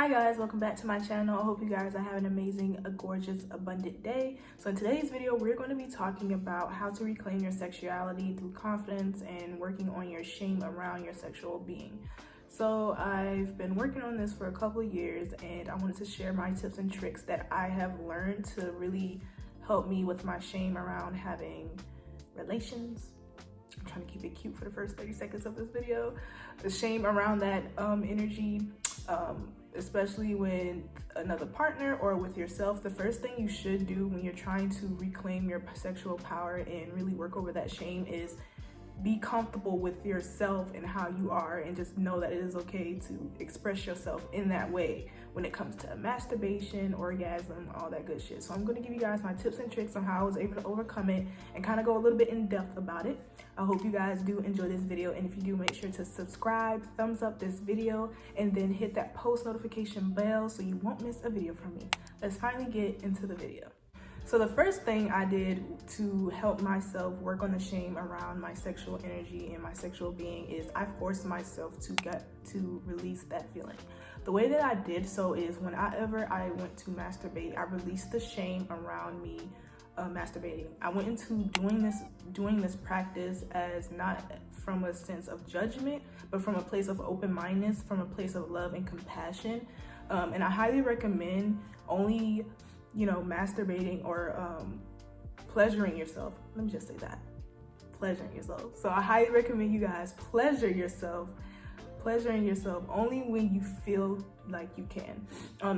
Hi guys, welcome back to my channel. I hope you guys are having an amazing, gorgeous, abundant day. So in today's video, we're going to be talking about how to reclaim your sexuality through confidence and working on your shame around your sexual being. So I've been working on this for a couple of years and I wanted to share my tips and tricks that I have learned to really help me with my shame around having relations. I'm trying to keep it cute for the first 30 seconds of this video. The shame around that energy, especially with another partner or with yourself. The first thing you should do when you're trying to reclaim your sexual power and really work over that shame is be comfortable with yourself and how you are, and just know that it is okay to express yourself in that way when it comes to masturbation, orgasm, all that good shit. So I'm going to give you guys my tips and tricks on how I was able to overcome it and kind of go a little bit in depth about it. I hope you guys do enjoy this video, and if you do, make sure to subscribe, thumbs up this video, and then hit that post notification bell so you won't miss a video from me. Let's finally get into the video. So the first thing I did to help myself work on the shame around my sexual energy and my sexual being is I forced myself to get to release that feeling. The way that I did so is whenever I went to masturbate, I released the shame around me masturbating. I went into doing this practice as not from a sense of judgment, but from a place of open-mindedness, from a place of love and compassion. And I highly recommend only masturbating or pleasuring yourself. Let me just say that, pleasuring yourself. So I highly recommend you guys pleasuring yourself only when you feel like you can.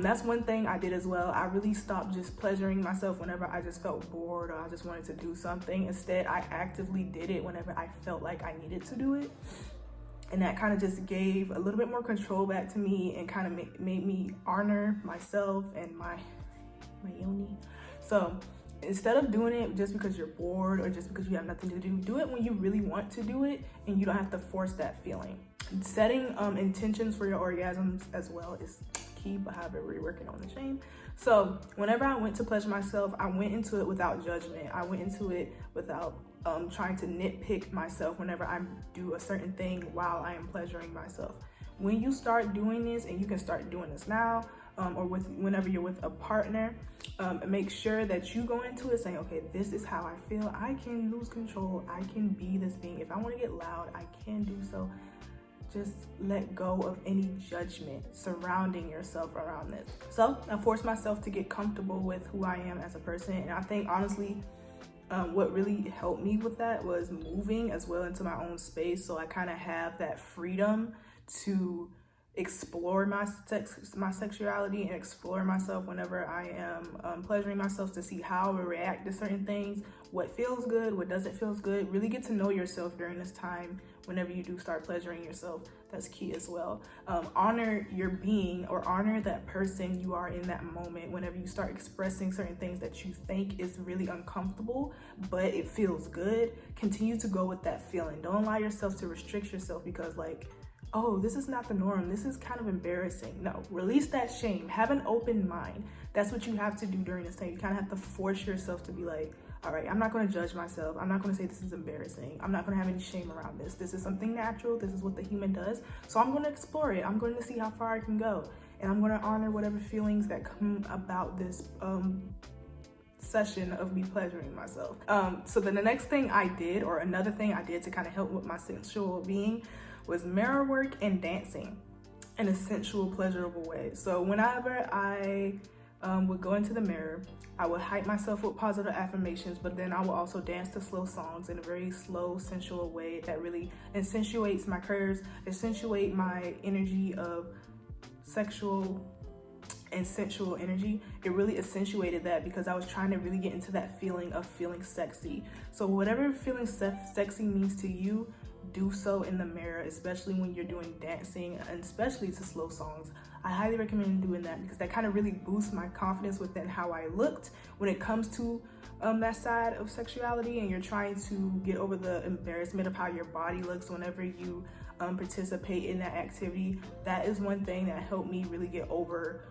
That's one thing I did as well. I really stopped just pleasuring myself whenever I just felt bored or I just wanted to do something. Instead, I actively did it whenever I felt like I needed to do it. And that kind of just gave a little bit more control back to me and kind of made me honor myself and my yoni. So instead of doing it just because you're bored or just because you have nothing to do it when you really want to do it and you don't have to force that feeling. Setting intentions for your orgasms as well is key, but however, we're working on the shame. So whenever I went to pleasure myself, I went into it without judgment. I went into it without trying to nitpick myself whenever I do a certain thing while I am pleasuring myself. When you start doing this, and you can start doing this now, or whenever you're with a partner, make sure that you go into it saying, okay, this is how I feel. I can lose control. I can be this being. If I want to get loud, I can do so. Just let go of any judgment surrounding yourself around this. So I forced myself to get comfortable with who I am as a person. And I think honestly, what really helped me with that was moving as well into my own space. So I kind of have that freedom to explore my sexuality and explore myself whenever I am pleasuring myself, to see how I react to certain things, what feels good, what doesn't feel good. Really get to know yourself during this time whenever you do start pleasuring yourself. That's key as well. Honor your being, or honor that person you are in that moment. Whenever you start expressing certain things that you think is really uncomfortable but it feels good, continue to go with that feeling. Don't allow yourself to restrict yourself because oh, this is not the norm, this is kind of embarrassing. No, release that shame. Have an open mind. That's what you have to do during this time. You kind of have to force yourself to be like, all right, I'm not going to judge myself. I'm not going to say this is embarrassing. I'm not going to have any shame around this. This is something natural. This is what the human does. So I'm going to explore it. I'm going to see how far I can go. And I'm going to honor whatever feelings that come about this session of me pleasuring myself. So then the next thing I did, or another thing I did to kind of help with my sexual being, was mirror work and dancing in a sensual, pleasurable way. So whenever I would go into the mirror, I would hype myself with positive affirmations, but then I will also dance to slow songs in a very slow, sensual way that really accentuates my curves, accentuate my energy of sexual and sensual energy. It really accentuated that because I was trying to really get into that feeling of feeling sexy. So whatever feeling sexy means to you, do so in the mirror, especially when you're doing dancing, and especially to slow songs. I highly recommend doing that because that kind of really boosts my confidence within how I looked when it comes to that side of sexuality, and you're trying to get over the embarrassment of how your body looks whenever you participate in that activity. That is one thing that helped me really get over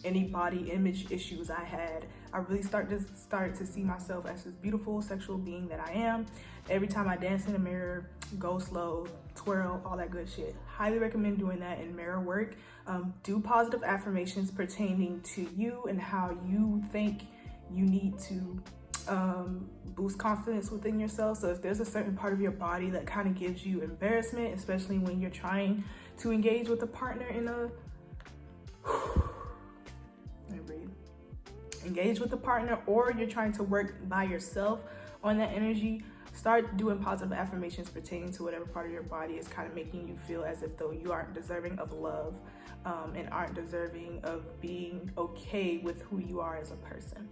any body image issues I had. I really started to see myself as this beautiful sexual being that I am. Every time I dance in the mirror, go slow, twirl, all that good shit. Highly recommend doing that in mirror work. Do positive affirmations pertaining to you and how you think you need to boost confidence within yourself. So if there's a certain part of your body that kind of gives you embarrassment, especially when you're trying to engage with a partner in a engage with a partner, or you're trying to work by yourself on that energy, start doing positive affirmations pertaining to whatever part of your body is kind of making you feel as if though you aren't deserving of love, and aren't deserving of being okay with who you are as a person.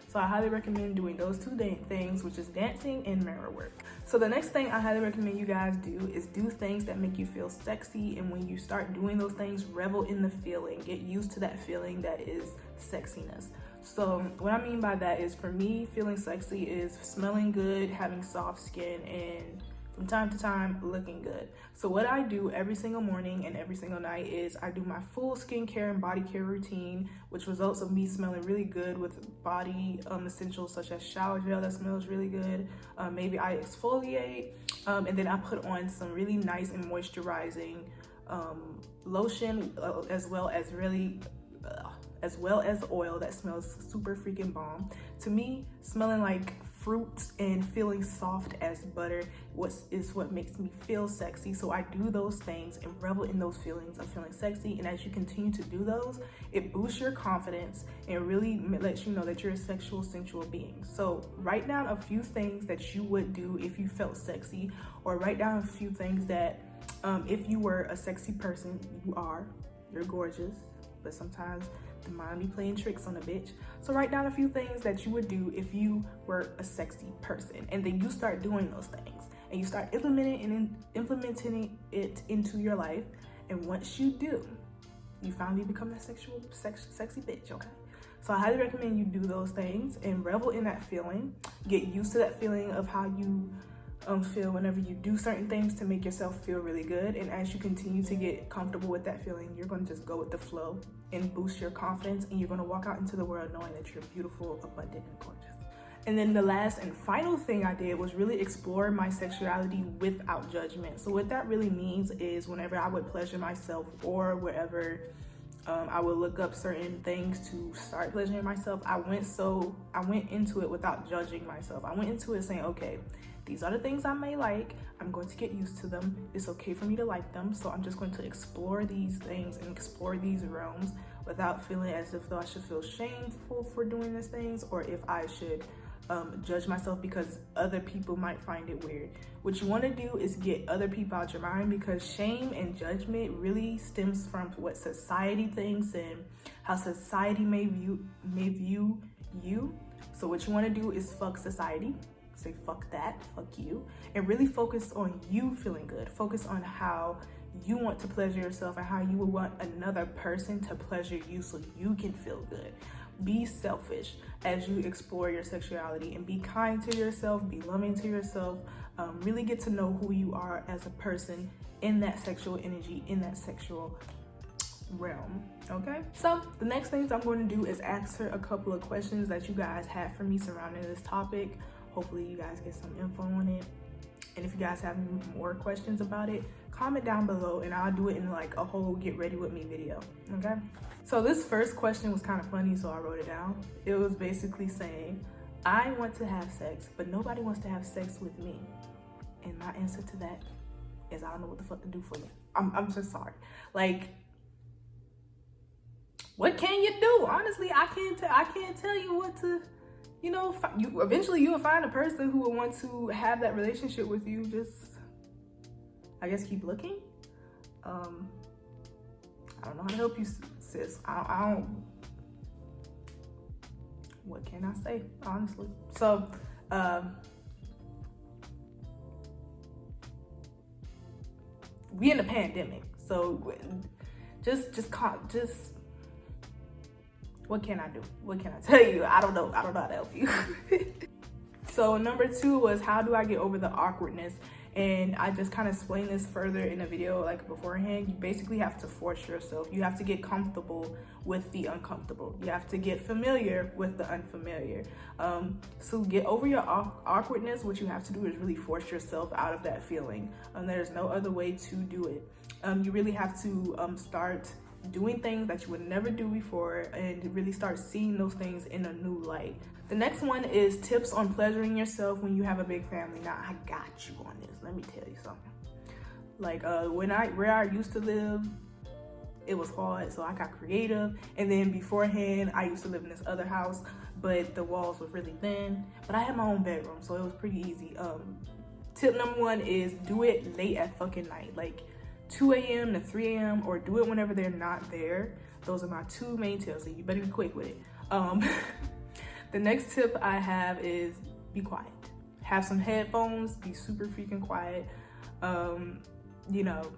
So I highly recommend doing those two things, which is dancing and mirror work. So the next thing I highly recommend you guys do is do things that make you feel sexy. And when you start doing those things, revel in the feeling. Get used to that feeling that is sexiness. So what I mean by that is, for me, feeling sexy is smelling good, having soft skin, and from time to time looking good. So what I do every single morning and every single night is I do my full skincare and body care routine, which results of me smelling really good with body essentials such as shower gel that smells really good. Maybe I exfoliate, and then I put on some really nice and moisturizing lotion, as well as oil that smells super freaking bomb. To me, smelling like fruits and feeling soft as butter is what makes me feel sexy. So I do those things and revel in those feelings of feeling sexy. And as you continue to do those, it boosts your confidence and really lets you know that you're a sexual, sensual being. So write down a few things that you would do if you felt sexy, or write down a few things that if you were a sexy person, you're gorgeous, but sometimes the mind be playing tricks on a bitch. So write down a few things that you would do if you were a sexy person, and then you start doing those things and you start implementing it into your life. And once you do, you finally become that sexy bitch, okay? So I highly recommend you do those things and revel in that feeling. Get used to that feeling of how you feel whenever you do certain things to make yourself feel really good. And as you continue to get comfortable with that feeling, you're going to just go with the flow and boost your confidence, and you're going to walk out into the world knowing that you're beautiful, abundant, and gorgeous. And then the last and final thing I did was really explore my sexuality without judgment. So what that really means is, whenever I would pleasure myself, or wherever I would look up certain things to start pleasuring myself, I went into it without judging myself. I went into it saying, okay, these are the things I may like. I'm going to get used to them. It's okay for me to like them. So I'm just going to explore these things and explore these realms without feeling as if though I should feel shameful for doing these things, or if I should judge myself because other people might find it weird. What you want to do is get other people out your mind, because shame and judgment really stems from what society thinks and how society may view you. So what you want to do is fuck society. Say fuck that, fuck you, and really focus on you feeling good. Focus on how you want to pleasure yourself and how you would want another person to pleasure you so you can feel good. Be selfish as you explore your sexuality, and be kind to yourself, be loving to yourself. Really get to know who you are as a person in that sexual energy, in that sexual realm. Okay, so the next things I'm going to do is answer a couple of questions that you guys had for me surrounding this topic. Hopefully you guys get some info on it. And if you guys have more questions about it, comment down below and I'll do it in like a whole get ready with me video, okay? So this first question was kind of funny, so I wrote it down. It was basically saying, I want to have sex, but nobody wants to have sex with me. And my answer to that is, I don't know what the fuck to do for you. I'm just sorry. Like, what can you do? Honestly, I can't tell you what to, you know. Eventually you'll find a person who will want to have that relationship with you. Just, I guess, keep looking. I don't know how to help you, sis. I don't, what can I say, honestly? So, we in a pandemic, so just what can I do? What can I tell you? I don't know how to help you. So number 2 was, how do I get over the awkwardness And I just kind of explained this further in a video like beforehand. You basically have to force yourself. You have to get comfortable with the uncomfortable. You have to get familiar with the unfamiliar. So get over your awkwardness. What you have to do is really force yourself out of that feeling. There's no other way to do it. You really have to start doing things that you would never do before and really start seeing those things in a new light. The next one is tips on pleasuring yourself when you have a big family. Now, I got you on this. Let me tell you something. Like where I used to live, it was hard, so I got creative. And then beforehand, I used to live in this other house, but the walls were really thin. But I had my own bedroom, so it was pretty easy. Tip number one is do it late at fucking night, like 2 a.m. to 3 a.m. or do it whenever they're not there. Those are my two main tips, so you better be quick with it. The next tip I have is be quiet. Have some headphones, be super freaking quiet. You know,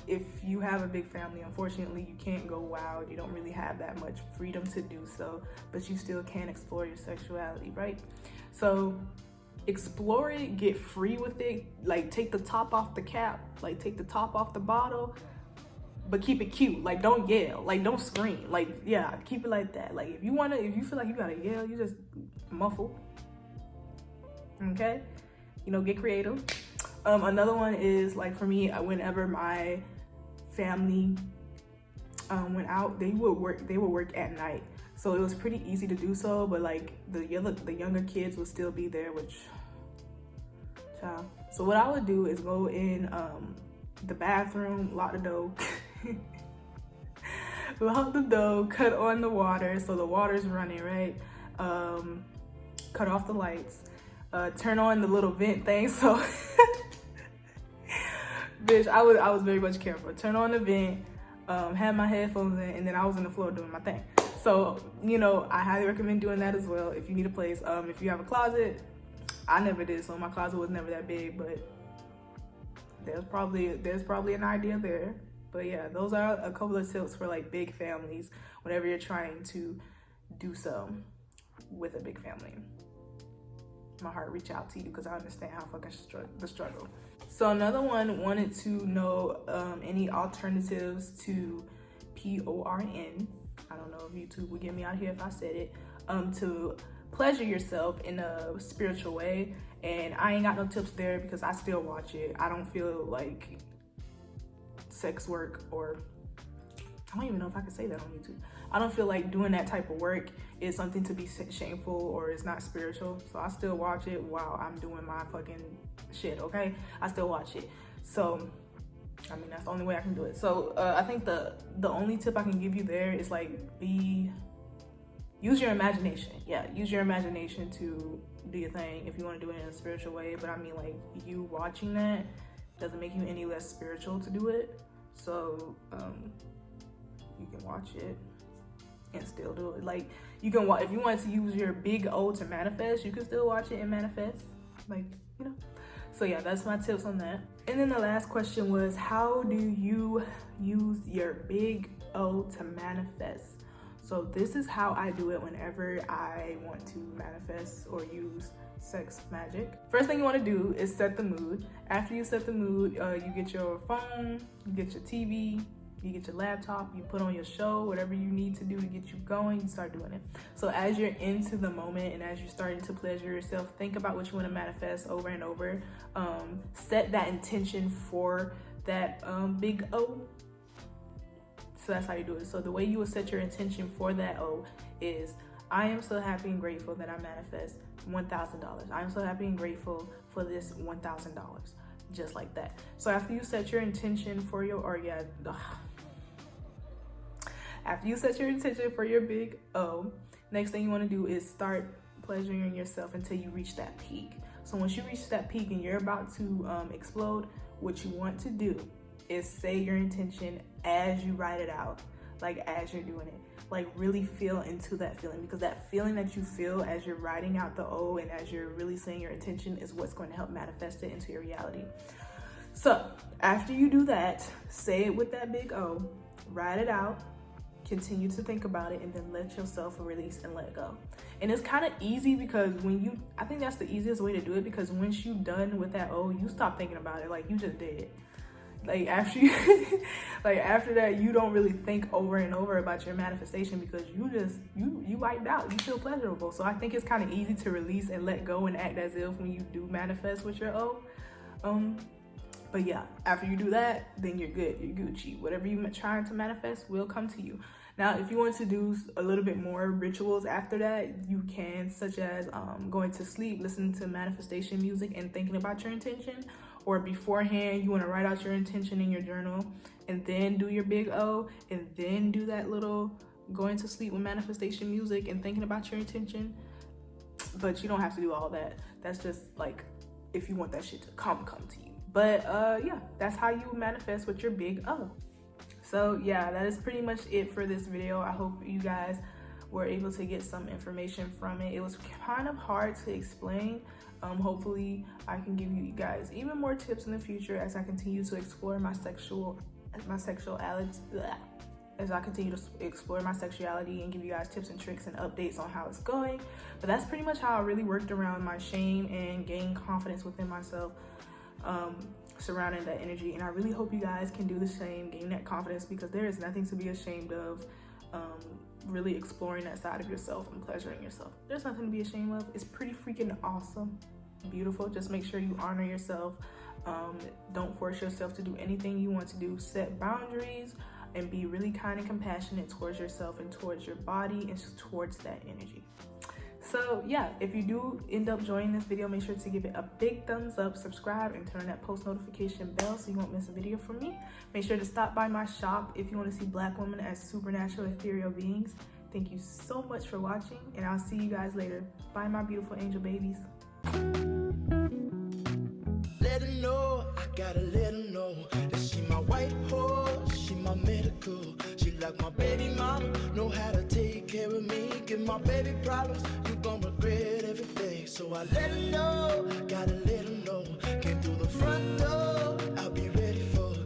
if you have a big family, unfortunately, you can't go wild. You don't really have that much freedom to do so, but you still can explore your sexuality, right? So explore it, get free with it. Like take the top off the cap, like take the top off the bottle, but keep it cute. Like don't yell, like don't scream. Like, yeah, keep it like that. Like if you feel like you gotta yell, you just muffle. Okay? You know, get creative. Another one is like for me, whenever my family went out, they would work at night. So it was pretty easy to do so, but like the younger kids would still be there, which, child. So what I would do is go in the bathroom, lock the door, lock the door, cut on the water, so the water's running, right? Cut off the lights, turn on the little vent thing, so bitch, I was very much careful. Turn on the vent, had my headphones in, and then I was on the floor doing my thing. So, you know, I highly recommend doing that as well if you need a place. If you have a closet, I never did, so my closet was never that big, but there's probably an idea there. But yeah, those are a couple of tips for like big families whenever you're trying to do so with a big family. My heart reach out to you because I understand how fucking the struggle. So another one wanted to know any alternatives to PORN. I don't know if YouTube would get me out here if I said it. To pleasure yourself in a spiritual way. And I ain't got no tips there because I still watch it. I don't feel like sex work, or I don't even know if I can say that on YouTube. I don't feel like doing that type of work is something to be shameful or it's not spiritual. So I still watch it while I'm doing my fucking shit, okay? I still watch it. So, I mean, that's the only way I can do it. So I think the only tip I can give you there is like use your imagination. Yeah, use your imagination to do your thing if you want to do it in a spiritual way. But I mean, like, you watching that doesn't make you any less spiritual to do it. So you can watch it and still do it. Like, you can watch, if you want to use your big O to manifest, you can still watch it and manifest, like, you know. So yeah, that's my tips on that. And then the last question was, how do you use your big O to manifest? So this is how I do it whenever I want to manifest or use sex magic. First thing you want to do is set the mood. After you set the mood, you get your phone, you get your TV, you get your laptop, you put on your show, whatever you need to do to get you going, you start doing it. So as you're into the moment and as you're starting to pleasure yourself, think about what you want to manifest over and over. Set that intention for that big O. So that's how you do it. So the way you will set your intention for that O is, I am so happy and grateful that I manifest $1,000. I am so happy and grateful for this $1,000. Just like that. So after you set your intention for your, after you set your intention for your big O, next thing you want to do is start pleasuring yourself until you reach that peak. So once you reach that peak and you're about to explode, what you want to do is say your intention as you write it out, like as you're doing it. Like really feel into that feeling, because that feeling that you feel as you're writing out the O and as you're really saying your intention is what's going to help manifest it into your reality. So after you do that, say it with that big O, write it out, continue to think about it, and then let yourself release and let go. And it's kind of easy because I think that's the easiest way to do it, because once you're done with that you stop thinking about it. Like, you just did it. Like, after you after that, you don't really think over and over about your manifestation, because you wiped out. You feel pleasurable. So I think it's kind of easy to release and let go and act as if when you do manifest with your but yeah, after you do that, then you're good. You're Gucci. Whatever you're trying to manifest will come to you. Now, if you want to do a little bit more rituals after that, you can, such as going to sleep, listening to manifestation music and thinking about your intention. Or beforehand, you want to write out your intention in your journal and then do your big O, and then do that little going to sleep with manifestation music and thinking about your intention. But you don't have to do all that. That's just like if you want that shit to come to you. But yeah, that's how you manifest with your big O. So yeah, that is pretty much it for this video. I hope you guys were able to get some information from it. It was kind of hard to explain. Hopefully I can give you guys even more tips in the future as I continue to explore my sexuality, as I continue to explore my sexuality and give you guys tips and tricks and updates on how it's going. But that's pretty much how I really worked around my shame and gained confidence within myself surrounding that energy. And I really hope you guys can do the same, gain that confidence, because there is nothing to be ashamed of. Really exploring that side of yourself and pleasuring yourself. There's nothing to be ashamed of. It's pretty freaking awesome, beautiful. Just make sure you honor yourself. Don't force yourself to do anything you want to do. Set boundaries and be really kind and compassionate towards yourself and towards your body and towards that energy. So yeah, if you do end up joining this video, make sure to give it a big thumbs up, subscribe, and turn on that post notification bell so you won't miss a video from me. Make sure to stop by my shop if you want to see Black women as supernatural ethereal beings. Thank you so much for watching, and I'll see you guys later. Bye, my beautiful angel babies. Let her know, I gotta let her know that she my white horse, she my medical. She like my baby mama, know how to take care of me. Give my baby problems, you gon' regret everything. So I let her know, gotta let her